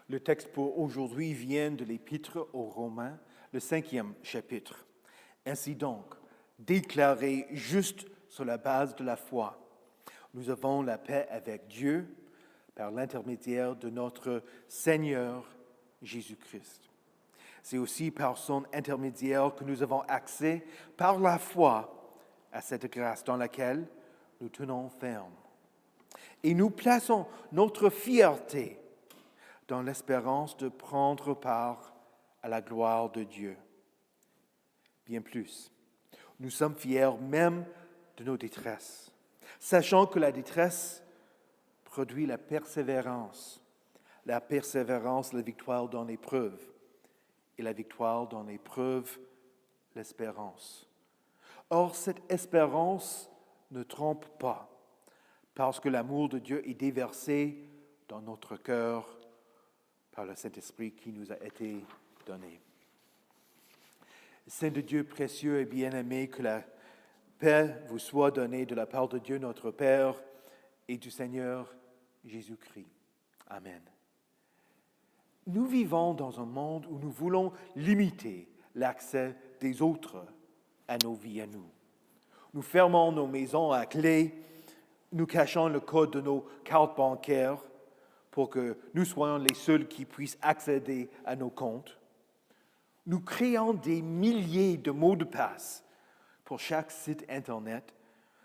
Le texte pour aujourd'hui vient de l'Épître aux Romains, le 5e chapitre. Ainsi donc, déclarés justes sur la base de la foi, nous avons la paix avec Dieu par l'intermédiaire de notre Seigneur Jésus-Christ. C'est aussi par son intermédiaire que nous avons accès par la foi à cette grâce dans laquelle nous tenons ferme. Et nous plaçons notre fierté dans l'espérance de prendre part à la gloire de Dieu. Bien plus, nous sommes fiers même de nos détresses, sachant que la détresse produit la persévérance, la victoire dans l'épreuve, et la victoire dans l'épreuve, l'espérance. Or, cette espérance ne trompe pas, parce que l'amour de Dieu est déversé dans notre cœur par le Saint-Esprit qui nous a été donné. Saint de Dieu précieux et bien-aimé, que la paix vous soit donnée de la part de Dieu notre Père et du Seigneur Jésus-Christ. Amen. Nous vivons dans un monde où nous voulons limiter l'accès des autres à nos vies à nous. Nous fermons nos maisons à clé, nous cachons le code de nos cartes bancaires pour que nous soyons les seuls qui puissent accéder à nos comptes. Nous créons des milliers de mots de passe pour chaque site Internet,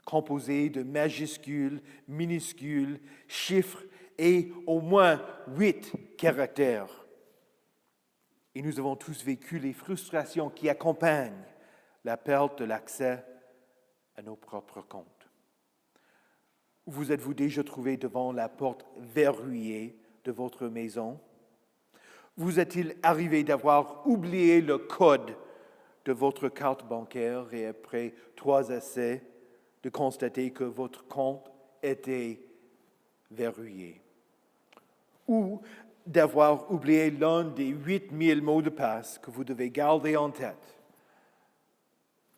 composé de majuscules, minuscules, chiffres et au moins 8 caractères. Et nous avons tous vécu les frustrations qui accompagnent la perte de l'accès à nos propres comptes. Vous êtes-vous déjà trouvé devant la porte verrouillée de votre maison? Vous est-il arrivé d'avoir oublié le code de votre carte bancaire et après 3 essais, de constater que votre compte était verrouillé? Ou d'avoir oublié l'un des 8000 mots de passe que vous devez garder en tête?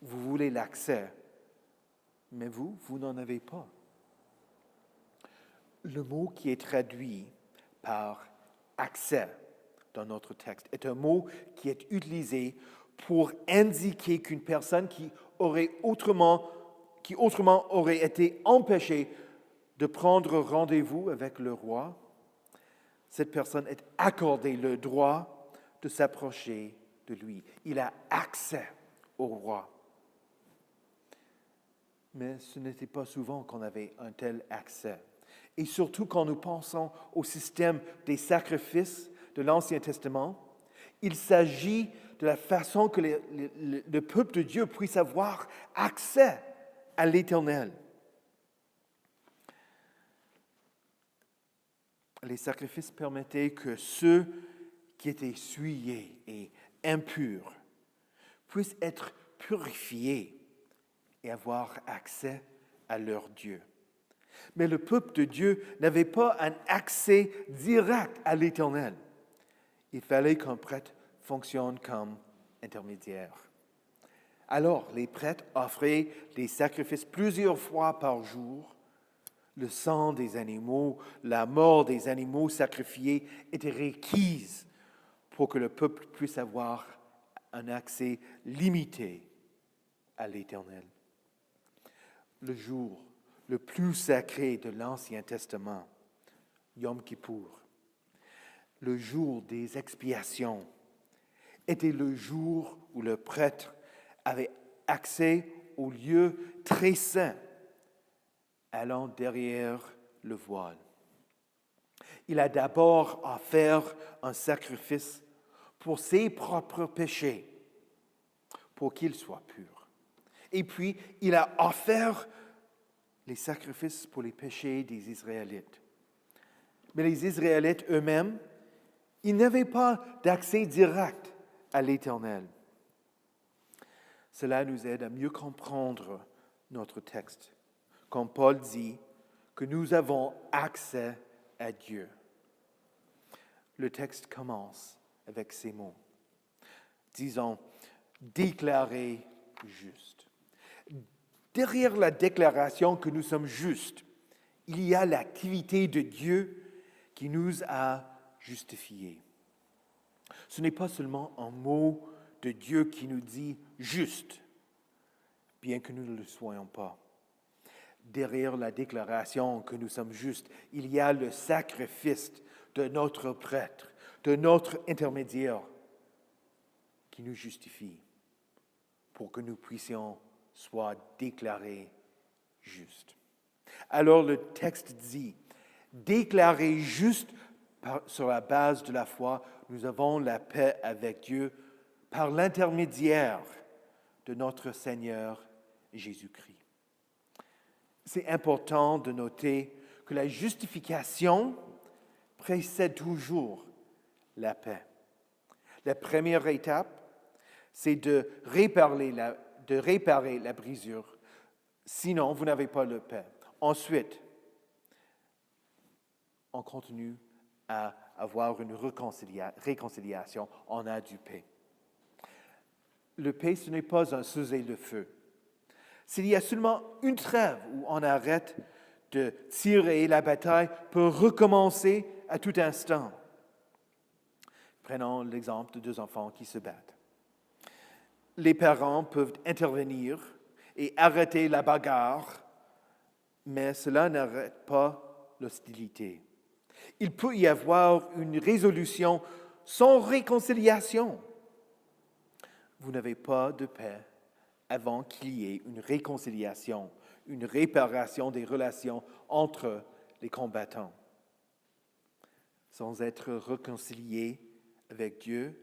Vous voulez l'accès, mais vous n'en avez pas. Le mot qui est traduit par « accès » dans notre texte est un mot qui est utilisé pour indiquer qu'une personne qui autrement aurait été empêchée de prendre rendez-vous avec le roi, cette personne est accordée le droit de s'approcher de lui. Il a accès au roi. Mais ce n'était pas souvent qu'on avait un tel accès. Et surtout quand nous pensons au système des sacrifices de l'Ancien Testament, il s'agit de la façon que le peuple de Dieu puisse avoir accès à l'Éternel. Les sacrifices permettaient que ceux qui étaient souillés et impurs puissent être purifiés et avoir accès à leur Dieu. Mais le peuple de Dieu n'avait pas un accès direct à l'Éternel. Il fallait qu'un prêtre fonctionne comme intermédiaire. Alors, les prêtres offraient des sacrifices plusieurs fois par jour. Le sang des animaux, la mort des animaux sacrifiés étaient requises pour que le peuple puisse avoir un accès limité à l'Éternel. Le jour le plus sacré de l'Ancien Testament, Yom Kippour, le jour des expiations, était le jour où le prêtre avait accès au lieu très saint, allant derrière le voile. Il a d'abord offert un sacrifice pour ses propres péchés, pour qu'il soit pur. Et puis, il a offert les sacrifices pour les péchés des Israélites. Mais les Israélites eux-mêmes, ils n'avaient pas d'accès direct à l'Éternel. Cela nous aide à mieux comprendre notre texte, quand Paul dit que nous avons accès à Dieu. Le texte commence avec ces mots. Disons, déclaré juste. Derrière la déclaration que nous sommes justes, il y a l'activité de Dieu qui nous a justifiés. Ce n'est pas seulement un mot de Dieu qui nous dit « juste », bien que nous ne le soyons pas. Derrière la déclaration que nous sommes justes, il y a le sacrifice de notre prêtre, de notre intermédiaire qui nous justifie pour que nous puissions soit déclarés justes. Alors le texte dit, déclarés justes sur la base de la foi, nous avons la paix avec Dieu par l'intermédiaire de notre Seigneur Jésus-Christ. C'est important de noter que la justification précède toujours la paix. La première étape, c'est de réparer la brisure. Sinon, vous n'avez pas la paix. Ensuite, on continue à avoir une réconciliation. On a du paix. Le paix, ce n'est pas un cessez-le-feu. S'il y a seulement une trêve où on arrête de tirer, la bataille peut recommencer à tout instant. Prenons l'exemple de deux enfants qui se battent. Les parents peuvent intervenir et arrêter la bagarre, mais cela n'arrête pas l'hostilité. Il peut y avoir une résolution sans réconciliation. Vous n'avez pas de paix avant qu'il y ait une réconciliation, une réparation des relations entre les combattants. Sans être réconciliés avec Dieu,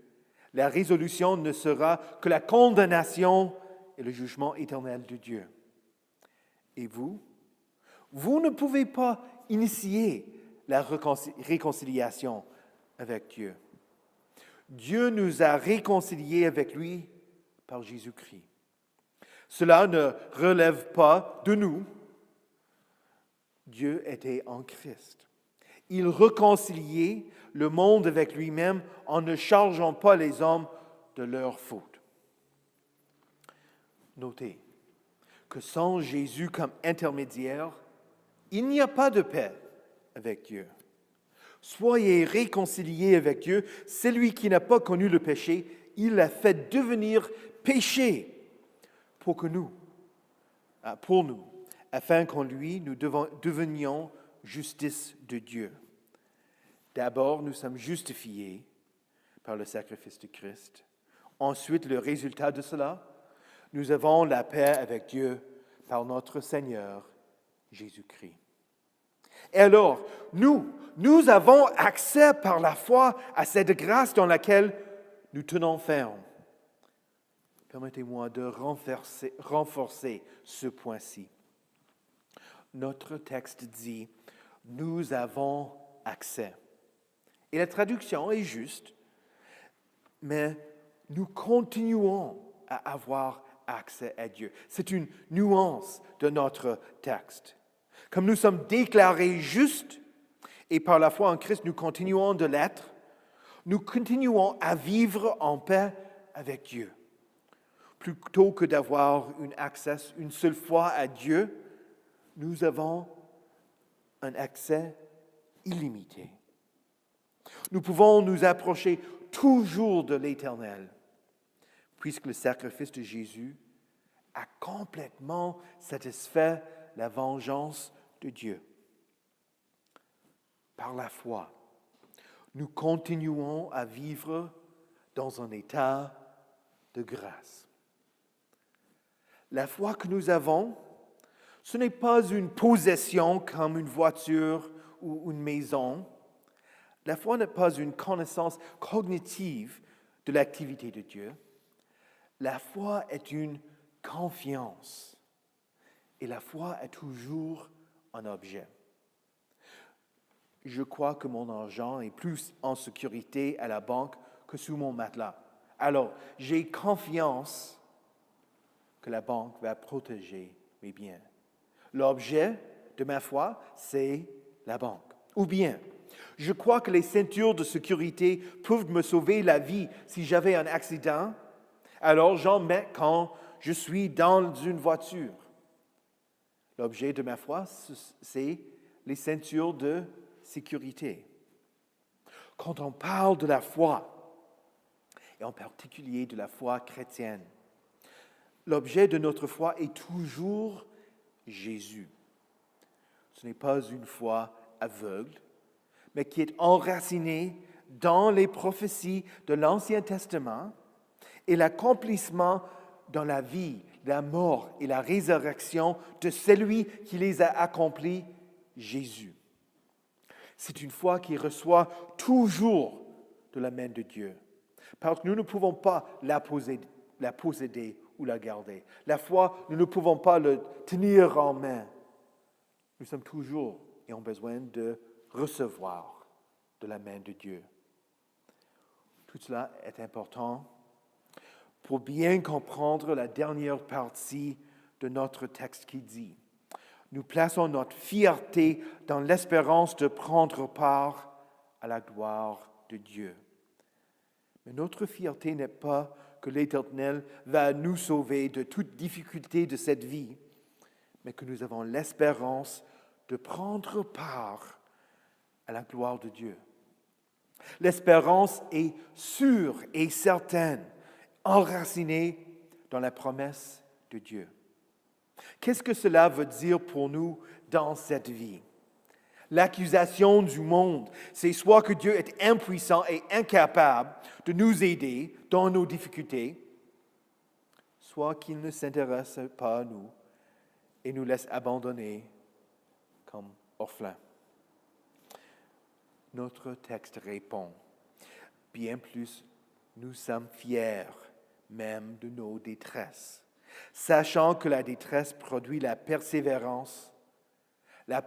la résolution ne sera que la condamnation et le jugement éternel de Dieu. Et vous ne pouvez pas initier la réconciliation avec Dieu. Dieu nous a réconciliés avec lui par Jésus-Christ. Cela ne relève pas de nous. Dieu était en Christ. Il réconciliait le monde avec lui-même en ne chargeant pas les hommes de leurs fautes. Notez que sans Jésus comme intermédiaire, il n'y a pas de paix avec Dieu. Soyez réconciliés avec Dieu. Celui qui n'a pas connu le péché, il l'a fait devenir péché pour nous, afin qu'en lui, nous devenions justice de Dieu. D'abord, nous sommes justifiés par le sacrifice de Christ. Ensuite, le résultat de cela, nous avons la paix avec Dieu par notre Seigneur Jésus-Christ. Et alors, nous avons accès par la foi à cette grâce dans laquelle nous tenons ferme. Permettez-moi de renforcer ce point-ci. Notre texte dit « nous avons accès ». Et la traduction est juste, mais nous continuons à avoir accès à Dieu. C'est une nuance de notre texte. Comme nous sommes déclarés justes, et par la foi en Christ, nous continuons de l'être, nous continuons à vivre en paix avec Dieu. Plutôt que d'avoir une seule fois à Dieu, nous avons un accès illimité. Nous pouvons nous approcher toujours de l'Éternel, puisque le sacrifice de Jésus a complètement satisfait la vengeance de Dieu. Par la foi, nous continuons à vivre dans un état de grâce. La foi que nous avons, ce n'est pas une possession comme une voiture ou une maison. La foi n'est pas une connaissance cognitive de l'activité de Dieu. La foi est une confiance. Et la foi est toujours un objet. Je crois que mon argent est plus en sécurité à la banque que sous mon matelas. Alors, j'ai confiance que la banque va protéger mes biens. L'objet de ma foi, c'est la banque. Ou bien, je crois que les ceintures de sécurité peuvent me sauver la vie si j'avais un accident. Alors, j'en mets quand je suis dans une voiture. L'objet de ma foi, c'est les ceintures de sécurité. quand on parle de la foi, et en particulier de la foi chrétienne, l'objet de notre foi est toujours Jésus. Ce n'est pas une foi aveugle, mais qui est enracinée dans les prophéties de l'Ancien Testament et l'accomplissement dans la vie, la mort et la résurrection de celui qui les a accomplis, Jésus. C'est une foi qui reçoit toujours de la main de Dieu, parce que nous ne pouvons pas la posséder ou la garder. La foi, nous ne pouvons pas le tenir en main. Nous sommes toujours et ont besoin de recevoir de la main de Dieu. Tout cela est important pour bien comprendre la dernière partie de notre texte qui dit: nous plaçons notre fierté dans l'espérance de prendre part à la gloire de Dieu. Mais notre fierté n'est pas que l'Éternel va nous sauver de toute difficulté de cette vie, mais que nous avons l'espérance de prendre part à la gloire de Dieu. L'espérance est sûre et certaine, enracinée dans la promesse de Dieu. Qu'est-ce que cela veut dire pour nous dans cette vie? L'accusation du monde, c'est soit que Dieu est impuissant et incapable de nous aider dans nos difficultés, soit qu'il ne s'intéresse pas à nous et nous laisse abandonnés comme orphelins. Notre texte répond: bien plus, nous sommes fiers même de nos détresses, sachant que la détresse produit la persévérance, la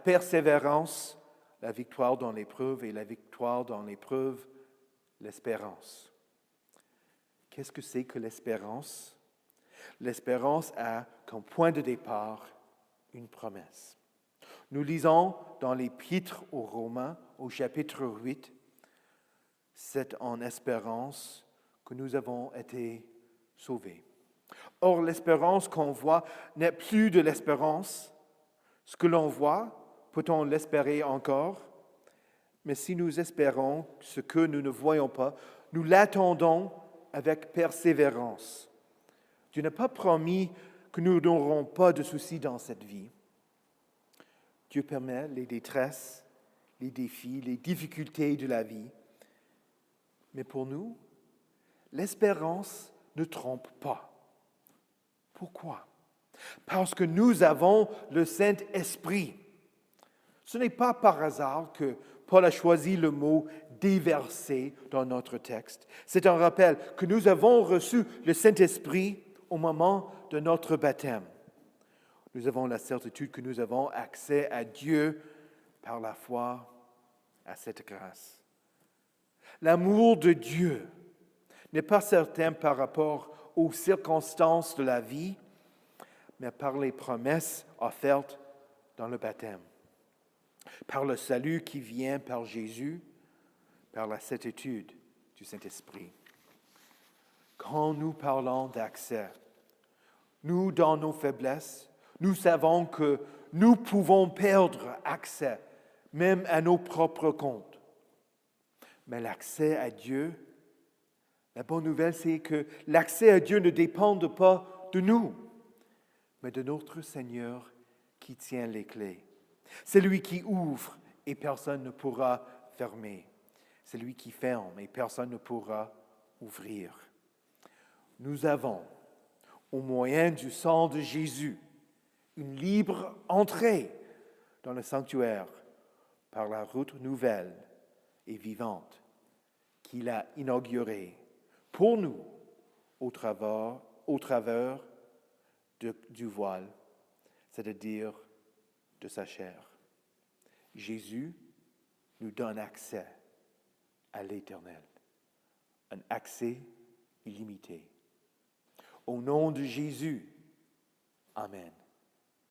victoire dans l'épreuve, et la victoire dans l'épreuve, l'espérance. Qu'est-ce que c'est que l'espérance? L'espérance a comme point de départ une promesse. Nous lisons dans l'Épître aux Romains, au chapitre 8, c'est en espérance que nous avons été sauvés. Or, l'espérance qu'on voit n'est plus de l'espérance. Ce que l'on voit, peut-on l'espérer encore? Mais si nous espérons ce que nous ne voyons pas, nous l'attendons avec persévérance. Dieu n'a pas promis que nous n'aurons pas de soucis dans cette vie. Dieu permet les détresses, les défis, les difficultés de la vie. Mais pour nous, l'espérance ne trompe pas. Pourquoi? Parce que nous avons le Saint-Esprit. Ce n'est pas par hasard que Paul a choisi le mot « déverser » dans notre texte. C'est un rappel que nous avons reçu le Saint-Esprit au moment de notre baptême. Nous avons la certitude que nous avons accès à Dieu par la foi à cette grâce. L'amour de Dieu n'est pas certain par rapport aux circonstances de la vie, mais par les promesses offertes dans le baptême, par le salut qui vient par Jésus, par la certitude du Saint-Esprit. Quand nous parlons d'accès, nous, dans nos faiblesses, nous savons que nous pouvons perdre accès, même à nos propres comptes. Mais l'accès à Dieu, la bonne nouvelle, c'est que l'accès à Dieu ne dépend pas de nous, mais de notre Seigneur qui tient les clés. C'est lui qui ouvre et personne ne pourra fermer. C'est lui qui ferme et personne ne pourra ouvrir. Nous avons, au moyen du sang de Jésus, une libre entrée dans le sanctuaire par la route nouvelle et vivante qu'il a inaugurée pour nous au travers du voile, c'est-à-dire de sa chair. Jésus nous donne accès à l'Éternel, un accès illimité. Au nom de Jésus, Amen.